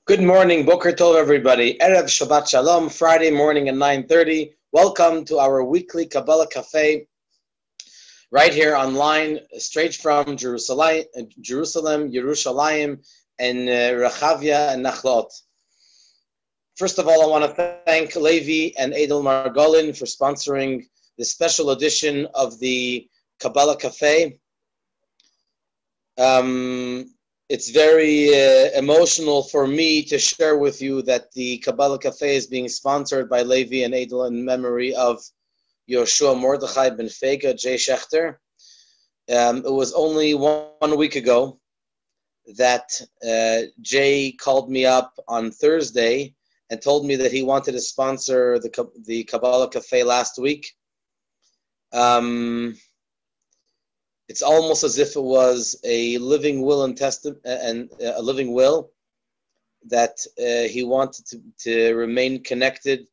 Good morning, Boker Tov, everybody. Erev Shabbat Shalom, Friday morning at 9:30. Welcome to our weekly Kabbalah Café, right here online, straight from Jerusalem, Yerushalayim, and Rechavia and Nachlot. First of all, I want to thank Levi and Edel Margolin for sponsoring this special edition of the Kabbalah Café. It's very emotional for me to share with you that the Kabbalah Café is being sponsored by Levi and Edel in memory of Yoshua Mordechai ben Fega, Jay Schechter. It was only one week ago that Jay called me up on Thursday and told me that he wanted to sponsor the Kabbalah Café last week. It's almost as if it was a living will and testament, and a living will that he wanted to remain connected.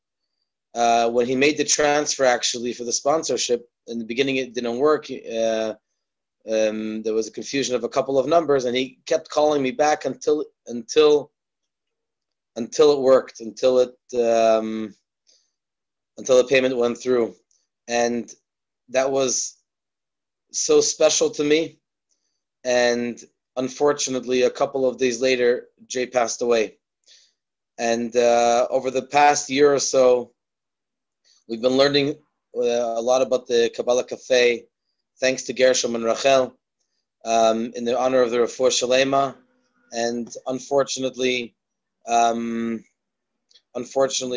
When he made the transfer, actually, for the sponsorship, in the beginning it didn't work. There was a confusion of a couple of numbers, and he kept calling me back until it worked, until the payment went through, and that was so special to me. And unfortunately, a couple of days later, Jay passed away. And over the past year or so, we've been learning a lot about the Kabbalah Café, thanks to Gershom and Rachel, in the honor of the Refuah Shalema. And unfortunately,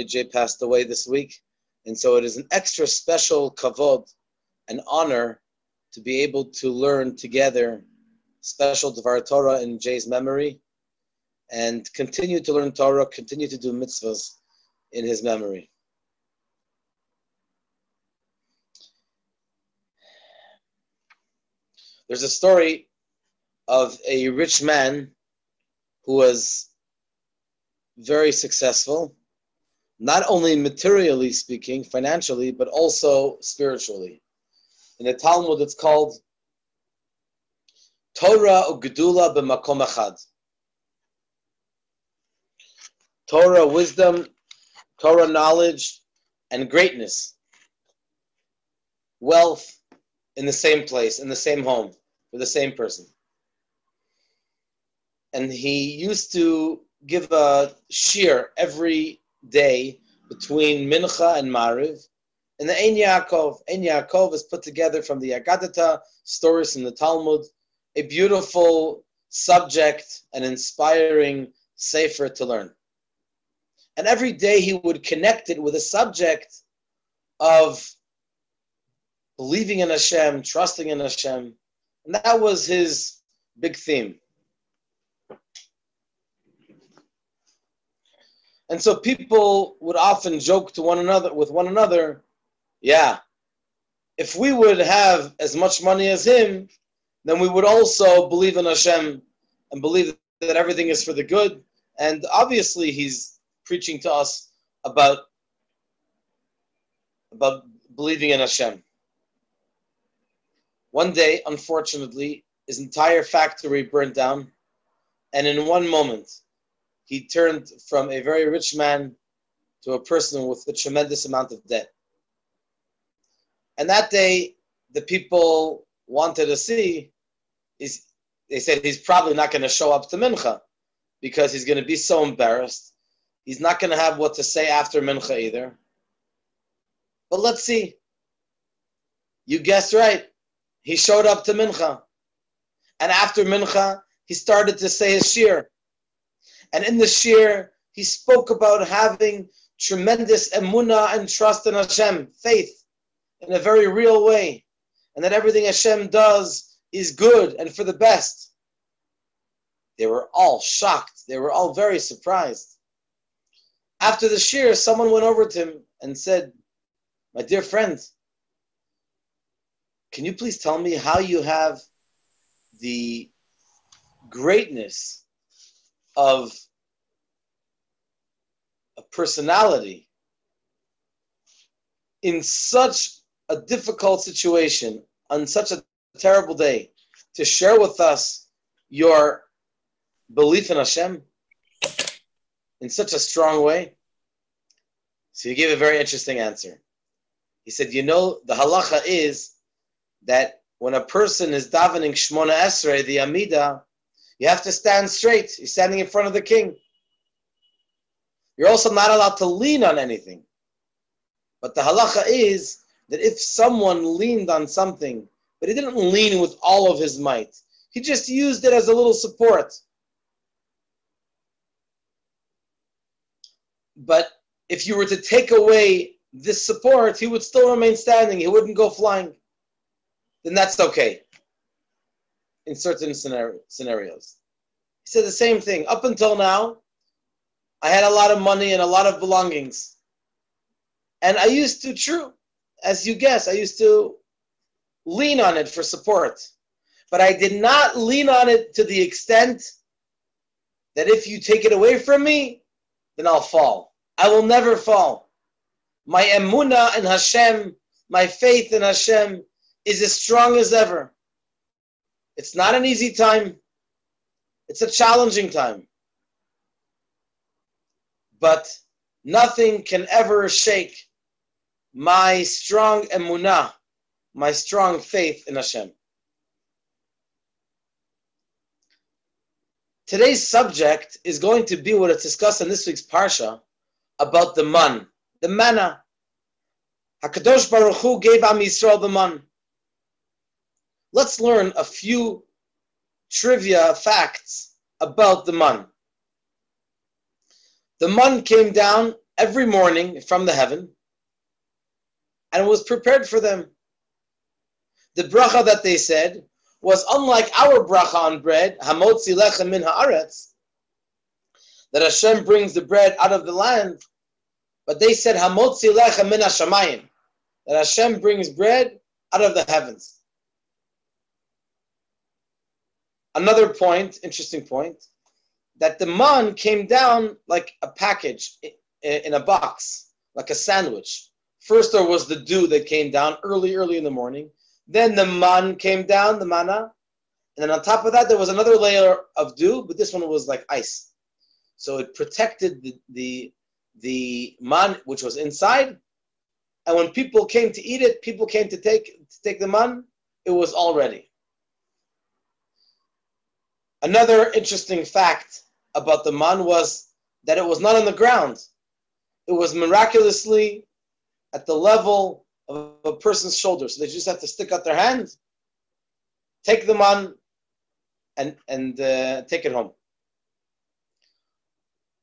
Jay passed away this week. And so it is an extra special kavod, an honor, to be able to learn together special Dvar Torah in Jay's memory and continue to learn Torah, continue to do mitzvahs in his memory. There's a story of a rich man who was very successful, not only materially speaking, financially, but also spiritually. In the Talmud, it's called Torah Ugedula b'makom echad. Torah, wisdom, Torah, knowledge, and greatness. Wealth in the same place, in the same home, for the same person. And he used to give a shir every day between Mincha and Mariv. And the Ein Yaakov. Ein Yaakov is put together from the Agadata, stories in the Talmud, a beautiful subject, an inspiring sefer to learn. And every day he would connect it with a subject of believing in Hashem, trusting in Hashem. And that was his big theme. And so people would often joke to one another, yeah, if we would have as much money as him, then we would also believe in Hashem and believe that everything is for the good. And obviously he's preaching to us about believing in Hashem. One day, unfortunately, his entire factory burned down, and in one moment, he turned from a very rich man to a person with a tremendous amount of debt. And that day, the people wanted to see, they said he's probably not going to show up to Mincha because he's going to be so embarrassed. He's not going to have what to say after Mincha either. But let's see. You guessed right. He showed up to Mincha. And after Mincha, he started to say his shir. And in the shir, he spoke about having tremendous emunah and trust in Hashem, faith, in a very real way, and that everything Hashem does is good and for the best. They were all shocked. They were all very surprised. After the shir, someone went over to him and said, "My dear friend, can you please tell me how you have the greatness of a personality in such a difficult situation, on such a terrible day, to share with us your belief in Hashem?" in such a strong way? So he gave a very interesting answer. He said, the halacha is that when a person is davening Shmona Esrei, the Amida, you have to stand straight. You're standing in front of the king. You're also not allowed to lean on anything. But the halacha is that if someone leaned on something, but he didn't lean with all of his might, he just used it as a little support. But if you were to take away this support, he would still remain standing. He wouldn't go flying. Then that's okay in certain scenarios. He said the same thing. Up until now, I had a lot of money and a lot of belongings. And I used to, as you guess, I used to lean on it for support. But I did not lean on it to the extent that if you take it away from me, then I'll fall. I will never fall. My emunah in Hashem, my faith in Hashem is as strong as ever. It's not an easy time. It's a challenging time. But nothing can ever shake my strong emunah, my strong faith in Hashem. Today's subject is going to be what it's discussed in this week's Parsha about the manna. HaKadosh Baruch Hu gave Am Yisrael the man. Let's learn a few trivia facts about the man. The man came down every morning from the heaven and was prepared for them. The bracha that they said was unlike our bracha on bread, Hamotzi lechem min haaretz, that Hashem brings the bread out of the land, but they said Hamotzi lechem min hashamayim, that Hashem brings bread out of the heavens. Another point, interesting point, that the man came down like a package in a box, like a sandwich. First there was the dew that came down early in the morning. Then the man came down, the manna. And then on top of that, there was another layer of dew, but this one was like ice. So it protected the man, which was inside. And when people came to eat it, people came to take the man, it was all ready. Another interesting fact about the man was that it was not on the ground. It was miraculously at the level of a person's shoulder. So they just have to stick out their hand, take the man, and take it home.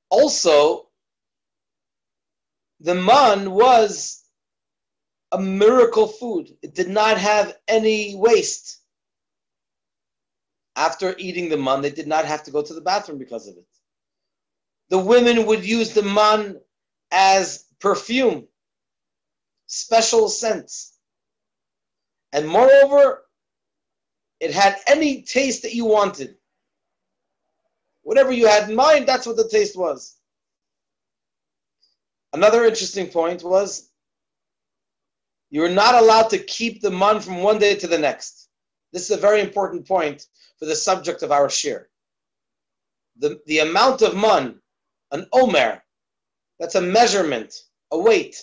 Also, the man was a miracle food. It did not have any waste. After eating the man, they did not have to go to the bathroom because of it. The women would use the man as perfume, special scents. And moreover, it had any taste that you wanted. Whatever you had in mind, that's what the taste was. Another interesting point was you were not allowed to keep the man from one day to the next. This is a very important point for the subject of our shir. The amount of man, an omer, that's a measurement, a weight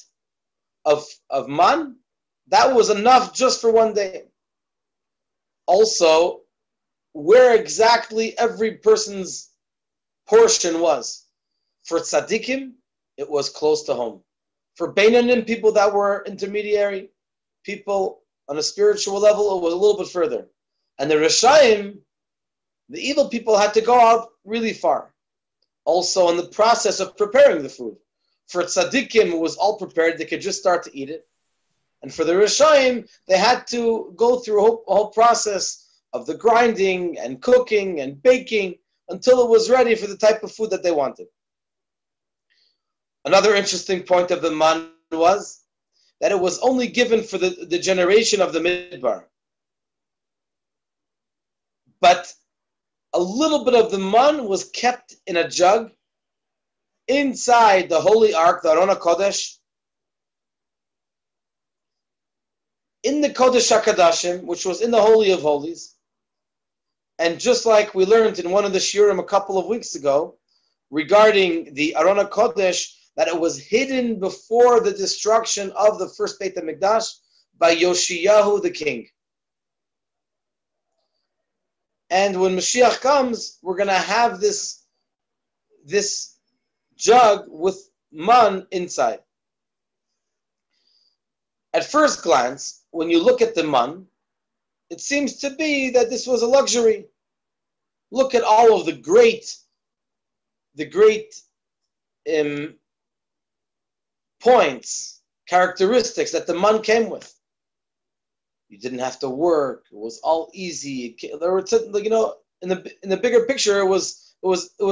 of man, that was enough just for one day. Also, where exactly every person's portion was. For tzaddikim, it was close to home. For beinanim, people that were intermediary, people on a spiritual level, it was a little bit further. And the Rishayim, the evil people, had to go out really far. Also, in the process of preparing the food. For tzaddikim, it was all prepared. They could just start to eat it. And for the Rishayim, they had to go through a whole process of the grinding and cooking and baking until it was ready for the type of food that they wanted. Another interesting point of the man was that it was only given for the generation of the Midbar. But a little bit of the man was kept in a jug inside the Holy Ark, the Aron HaKodesh, in the Kodesh HaKadashim, which was in the Holy of Holies. And just like we learned in one of the shiurim a couple of weeks ago, regarding the Aron HaKodesh, that it was hidden before the destruction of the first Beit HaMikdash by Yoshiyahu the king. And when Mashiach comes, we're going to have this jug with man inside. At first glance, when you look at the man, it seems to be that this was a luxury. Look at all of the great points, characteristics that the man came with. You didn't have to work. It was all easy. There were, in the bigger picture, it was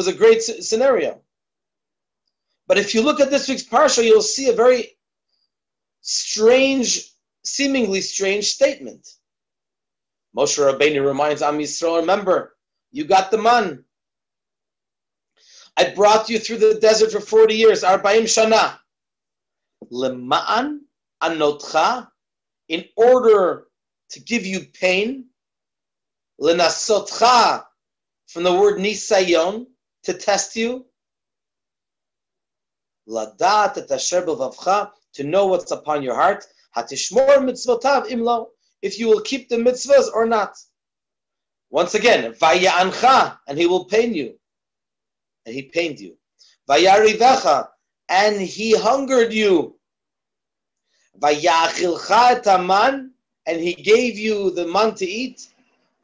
a great scenario. But if you look at this week's parsha, you'll see a very strange, seemingly strange statement. Moshe Rabbeinu reminds Am Yisrael, remember, you got the man. I brought you through the desert for 40 years, 40 shana. Lema'an anotcha, in order to give you pain. Lenasotcha, from the word nisayon, to test you. Ladat et asher b'vavcha, to know what's upon your heart. Hatishmor mitzvotav imlo, if you will keep the mitzvahs or not. Once again, vaya'ancha, and he will pain you. And he pained you. Vayarivecha, and he hungered you. Vayachilcha taman, and he gave you the man to eat.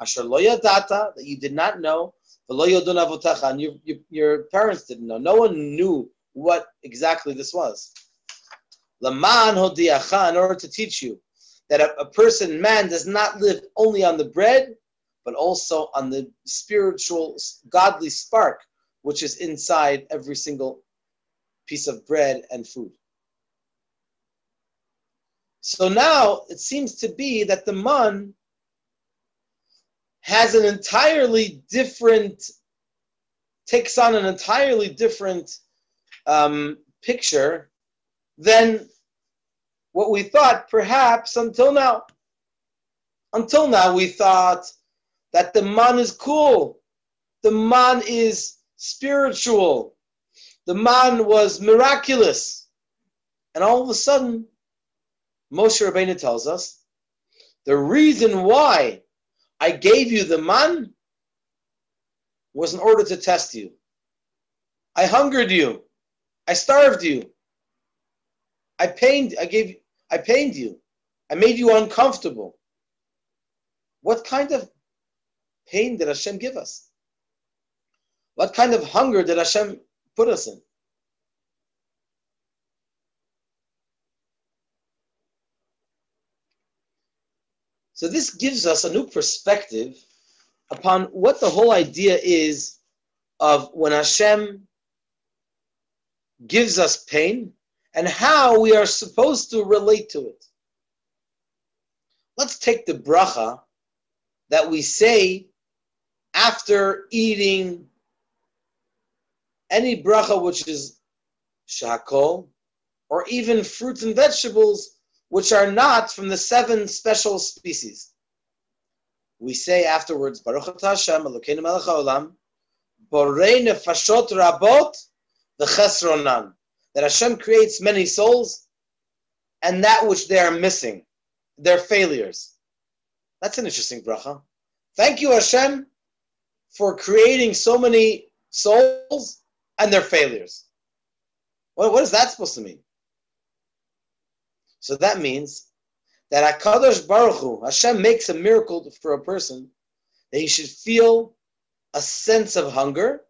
Asher lo yadata, that you did not know. V'lo yodun avotecha, and your parents didn't know. No one knew what exactly this was. Laman hodiacha, in order to teach you that a man does not live only on the bread, but also on the spiritual, godly spark, which is inside every single piece of bread and food. So now it seems to be that the man takes on an entirely different picture than what we thought perhaps until now. Until now we thought that the man is cool, the man is spiritual, the man was miraculous. And all of a sudden, Moshe Rabbeinu tells us, the reason why I gave you the man was in order to test you. I hungered you. I starved you. I pained you. I made you uncomfortable. What kind of pain did Hashem give us? What kind of hunger did Hashem put us in? So this gives us a new perspective upon what the whole idea is of when Hashem gives us pain and how we are supposed to relate to it. Let's take the bracha that we say after eating any bracha which is shakol, or even fruits and vegetables which are not from the 7 special species. We say afterwards, Baruch atah Hashem, Elokeinu melech haolam, borei nefashot rabot v'chesronan, that Hashem creates many souls, and that which they are missing, their failures. That's an interesting bracha. Thank you, Hashem, for creating so many souls and their failures. What is that supposed to mean? So that means that HaKadosh Baruch Hu, Hashem makes a miracle for a person, that he should feel a sense of hunger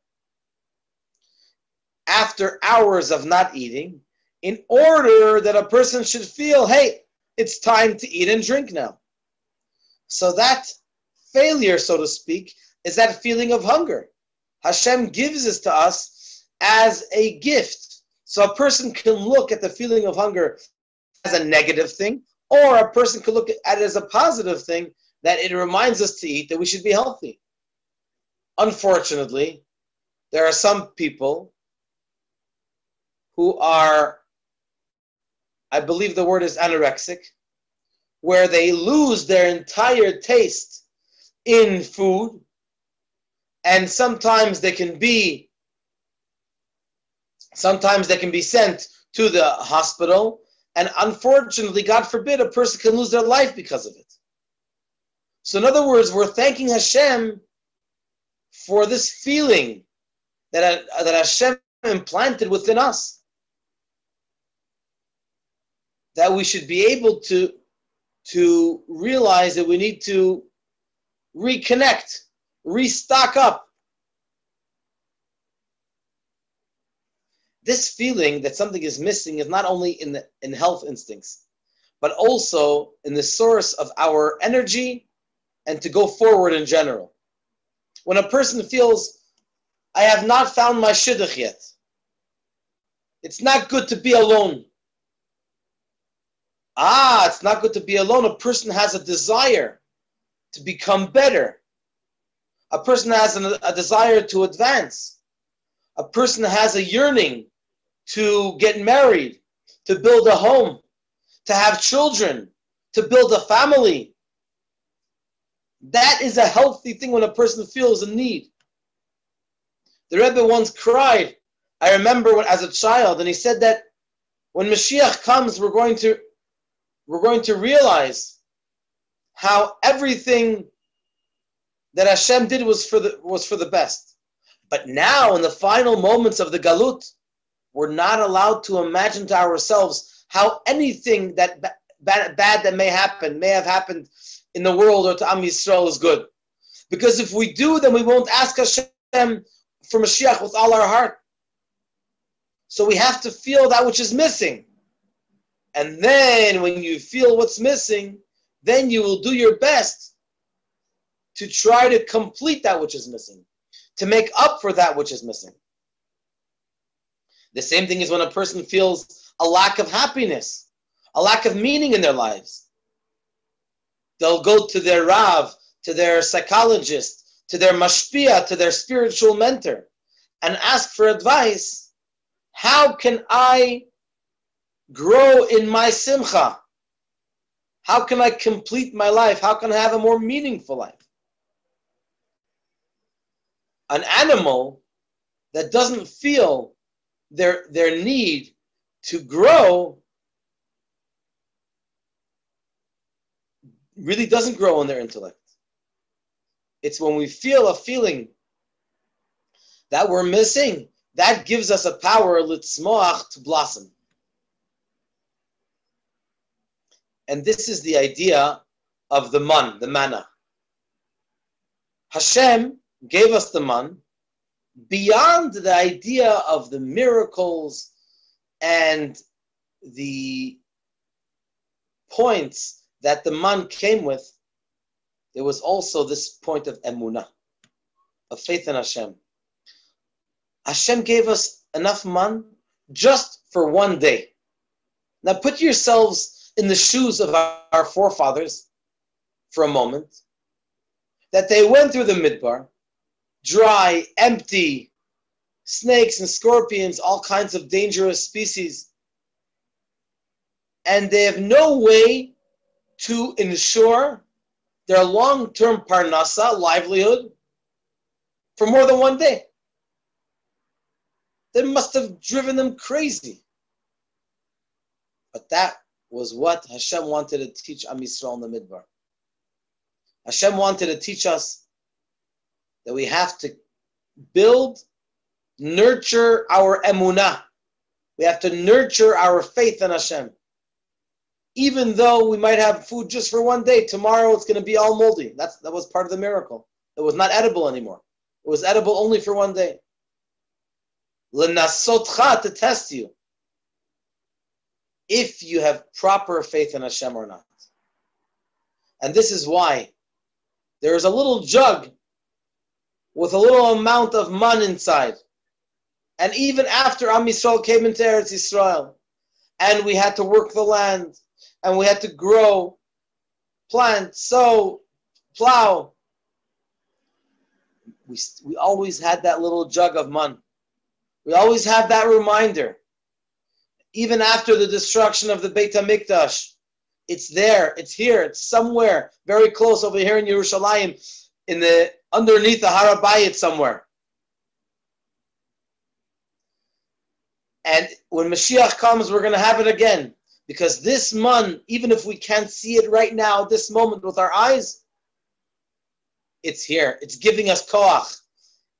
after hours of not eating, in order that a person should feel, hey, it's time to eat and drink now. So that failure, so to speak, is that feeling of hunger. Hashem gives this to us as a gift. So a person can look at the feeling of hunger as a negative thing, or a person could look at it as a positive thing, that it reminds us to eat, that we should be healthy. Unfortunately, there are some people who are, I believe the word is anorexic, where they lose their entire taste in food, and sometimes they can be Sometimes they can be sent to the hospital, and unfortunately, God forbid, a person can lose their life because of it. So in other words, we're thanking Hashem for this feeling that Hashem implanted within us, that we should be able to realize that we need to reconnect, restock up. This feeling that something is missing is not only in health instincts, but also in the source of our energy and to go forward in general. When a person feels, I have not found my shidduch yet, it's not good to be alone. It's not good to be alone. A person has a desire to become better. A person has a desire to advance. A person has a yearning to get married, to build a home, to have children, to build a family. That is a healthy thing when a person feels a need. The Rebbe once cried, I remember when, as a child, and he said that when Mashiach comes, we're going to realize how everything that Hashem did was for the best. But now, in the final moments of the Galut, we're not allowed to imagine to ourselves how anything that bad that may have happened in the world or to Am Yisrael is good. Because if we do, then we won't ask Hashem for Mashiach with all our heart. So we have to feel that which is missing. And then when you feel what's missing, then you will do your best to try to complete that which is missing, to make up for that which is missing. The same thing is when a person feels a lack of happiness, a lack of meaning in their lives. They'll go to their Rav, to their psychologist, to their mashpia, to their spiritual mentor, and ask for advice. How can I grow in my simcha? How can I complete my life? How can I have a more meaningful life? An animal that doesn't feel their need to grow really doesn't grow in their intellect. It's when we feel a feeling that we're missing, that gives us a power, litzmoach, to blossom. And this is the idea of the manna. Hashem gave us the man beyond the idea of the miracles and the points that the man came with. There was also this point of emunah, of faith in Hashem. Hashem gave us enough man just for one day. Now put yourselves in the shoes of our forefathers for a moment, that they went through the midbar, dry, empty, snakes and scorpions, all kinds of dangerous species, and they have no way to ensure their long-term parnasa, livelihood, for more than one day. That must have driven them crazy. But that was what Hashem wanted to teach Am Yisrael in the Midbar. Hashem wanted to teach us that we have to build, nurture our emunah. We have to nurture our faith in Hashem. Even though we might have food just for one day, tomorrow it's going to be all moldy. That was part of the miracle. It was not edible anymore. It was edible only for one day. L'nasotcha, to test you, if you have proper faith in Hashem or not. And this is why there is a little jug with a little amount of man inside. And even after Am Yisrael came into Eretz Yisrael, and we had to work the land, and we had to grow, plant, sow, plow, we always had that little jug of man. We always have that reminder. Even after the destruction of the Beit HaMikdash, it's there, it's here, it's somewhere, very close over here in Yerushalayim, underneath the Har HaBayit somewhere. And when Mashiach comes, we're going to have it again. Because this man, even if we can't see it right now, this moment with our eyes, it's here. It's giving us koach.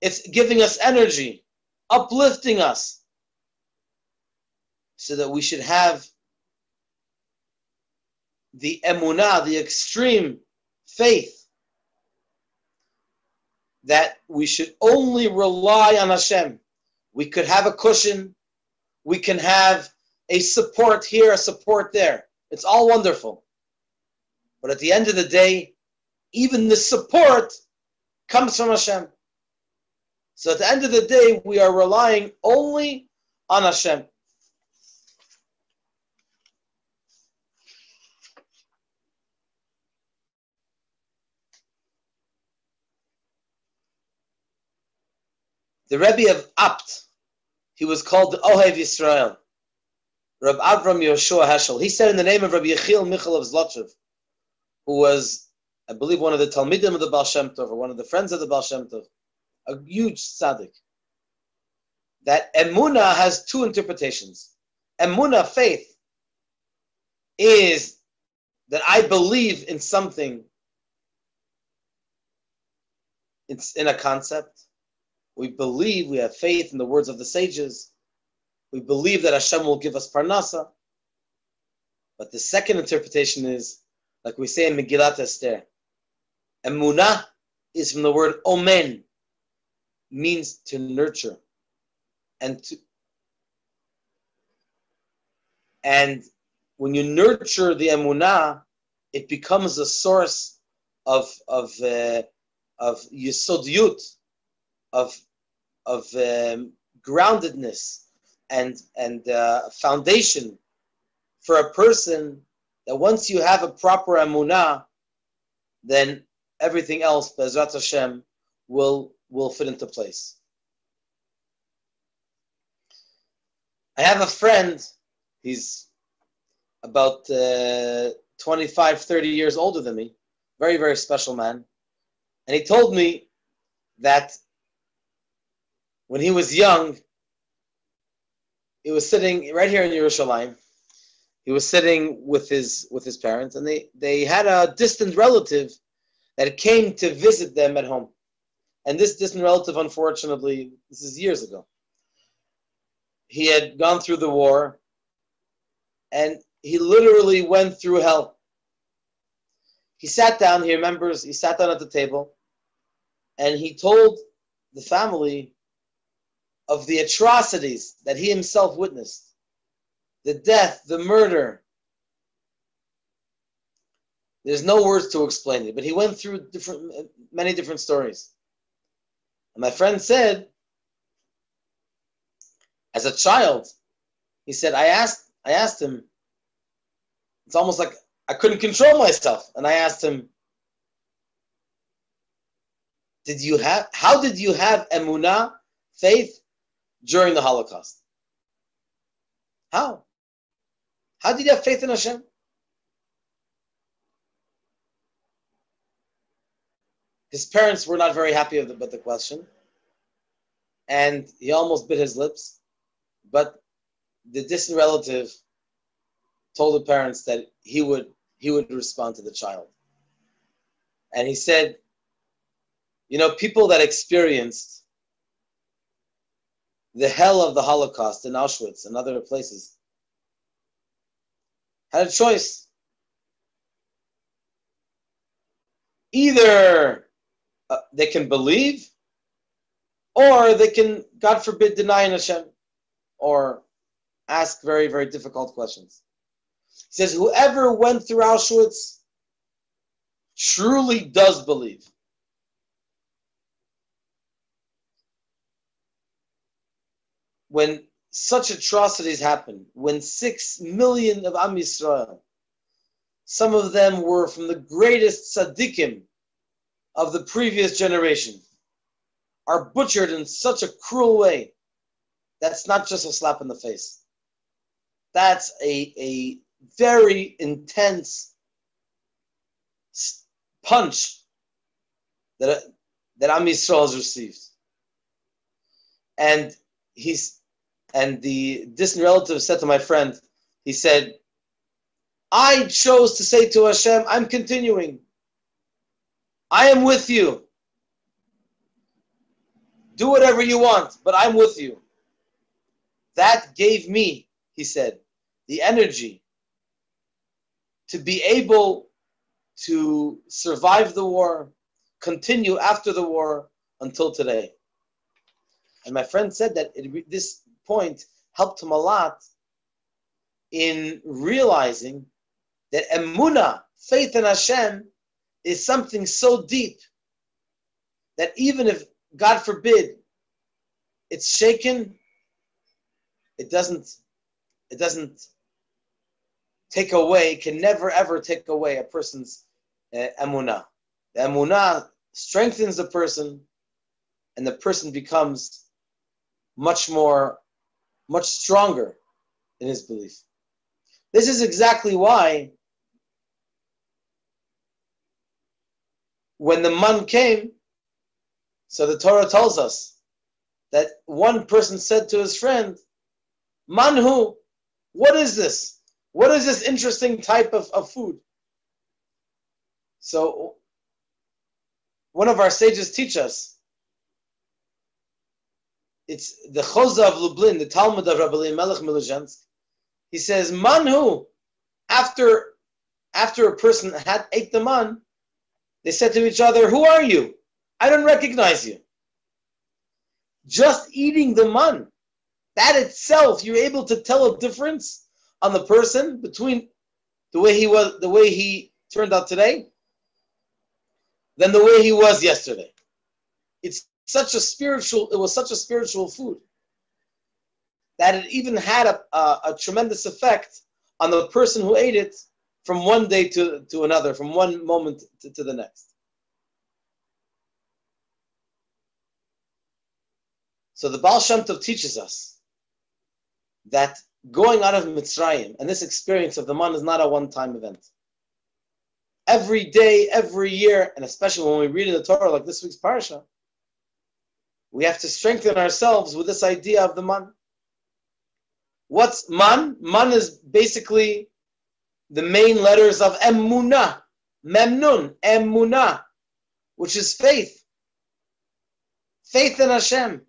It's giving us energy, uplifting us, so that we should have the emunah, the extreme faith, that we should only rely on Hashem. We could have a cushion. We can have a support here, a support there. It's all wonderful. But at the end of the day, even the support comes from Hashem. So at the end of the day, we are relying only on Hashem. The Rebbe of Apt, he was called the Ohev Yisrael, Rabbi Avram Yoshua Heschel. He said in the name of Rabbi Yechiel Michal of Zlotchev, who was, I believe, one of the Talmidim of the Baal Shem Tov, or one of the friends of the Baal Shem Tov, a huge tzaddik, that emunah has two interpretations. Emunah, faith, is that I believe in something. It's in a concept. We believe, we have faith in the words of the sages. We believe that Hashem will give us parnasa. But the second interpretation is, like we say in Megillat Esther, emunah is from the word omen, means to nurture. And when you nurture the emunah, it becomes a source of yesodiyut, of groundedness and foundation for a person, that once you have a proper emunah, then everything else, Be'ezrat Hashem, will fit into place. I have a friend, he's about 25, 30 years older than me, very, very special man. And he told me that when he was young, he was sitting right here in Yerushalayim. He was sitting with his parents, and they had a distant relative that came to visit them at home. And this distant relative, unfortunately, this is years ago, he had gone through the war, and he literally went through hell. He sat down, he remembers, he sat down at the table, and he told the family of the atrocities that he himself witnessed, the death, the murder. There's no words to explain it, but he went through many different stories. And my friend said, as a child, he said, I asked him, it's almost like I couldn't control myself. And I asked him, how did you have emunah, faith, during the Holocaust? How? How did you have faith in Hashem? His parents were not very happy about the question, and he almost bit his lips, but the distant relative told the parents that he would respond to the child. And he said, people that experienced the hell of the Holocaust in Auschwitz and other places had a choice. Either they can believe, or they can, God forbid, deny in Hashem, or ask very, very difficult questions. He says, whoever went through Auschwitz truly does believe. When such atrocities happen, when 6 million of Am Yisrael, some of them were from the greatest tzaddikim of the previous generation, are butchered in such a cruel way, that's not just a slap in the face. That's a very intense punch that Am Yisrael has received. And And the distant relative said to my friend, he said, I chose to say to Hashem, I'm continuing. I am with you. Do whatever you want, but I'm with you. That gave me, he said, the energy to be able to survive the war, continue after the war until today. And my friend said that this point helped him a lot in realizing that emunah, faith in Hashem, is something so deep that even if, God forbid, it's shaken, it doesn't take away, can never ever take away a person's emunah. The emunah strengthens the person, and the person becomes much stronger in his belief. This is exactly why when the man came, so the Torah tells us that one person said to his friend, Manhu, what is this? What is this interesting type of food? So one of our sages teach us, it's the Choza of Lublin, the Talmud of Rabbi Melech Milozhensk. He says, Manhu, after a person had ate the man, they said to each other, who are you? I don't recognize you. Just eating the man, that itself, you're able to tell a difference on the person between the way he turned out today, than the way he was yesterday. It was such a spiritual food that it even had a tremendous effect on the person who ate it from one day to another, from one moment to the next. So the Baal Shem Tov teaches us that going out of Mitzrayim and this experience of the man is not a one-time event. Every day, every year, and especially when we read in the Torah like this week's parasha, we have to strengthen ourselves with this idea of the man. What's man? Man is basically the main letters of emunah, memnun, emunah, which is faith. Faith in Hashem.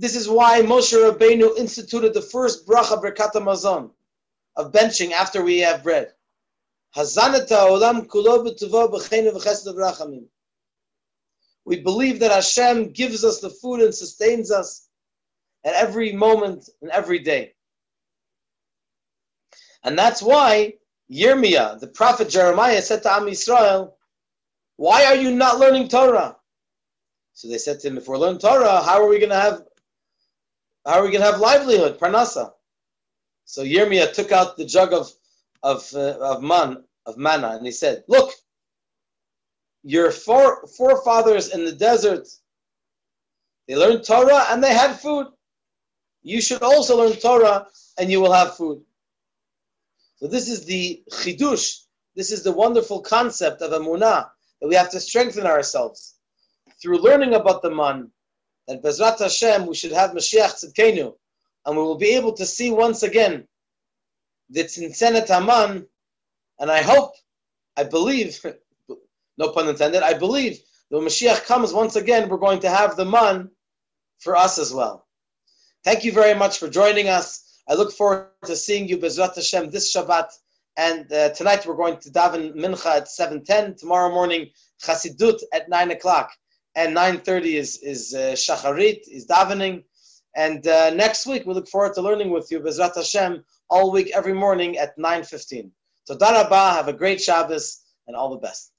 This is why Moshe Rabbeinu instituted the first bracha Birkat HaMazon of benching after we have bread. Hazanat ha'olam kulo b'tuvo b'cheinu v'chesed v'rachamim. We believe that Hashem gives us the food and sustains us at every moment and every day. And that's why Yirmiyah, the prophet Jeremiah, said to Am Yisrael, why are you not learning Torah? So they said to him, if we're learning Torah, how are we going to have livelihood, parnasa? So Yirmiyah took out the jug of manna, and he said, look, your forefathers in the desert, they learned Torah and they had food. You should also learn Torah and you will have food. So this is the chidush, this is the wonderful concept of emunah, that we have to strengthen ourselves through learning about the man, that Bezrat Hashem, we should have Mashiach Tzidkenu, and we will be able to see once again the Tzintzenet Haman, and I believe, no pun intended, I believe that when Mashiach comes once again, we're going to have the man for us as well. Thank you very much for joining us. I look forward to seeing you Bezrat Hashem this Shabbat, and tonight we're going to daven Mincha at 7:10, tomorrow morning Chasidut at 9 o'clock. And 9:30 is Shacharit, is davening. And next week, we look forward to learning with you, Bezrat Hashem, all week, every morning at 9:15. So, Toda Rabah, have a great Shabbos, and all the best.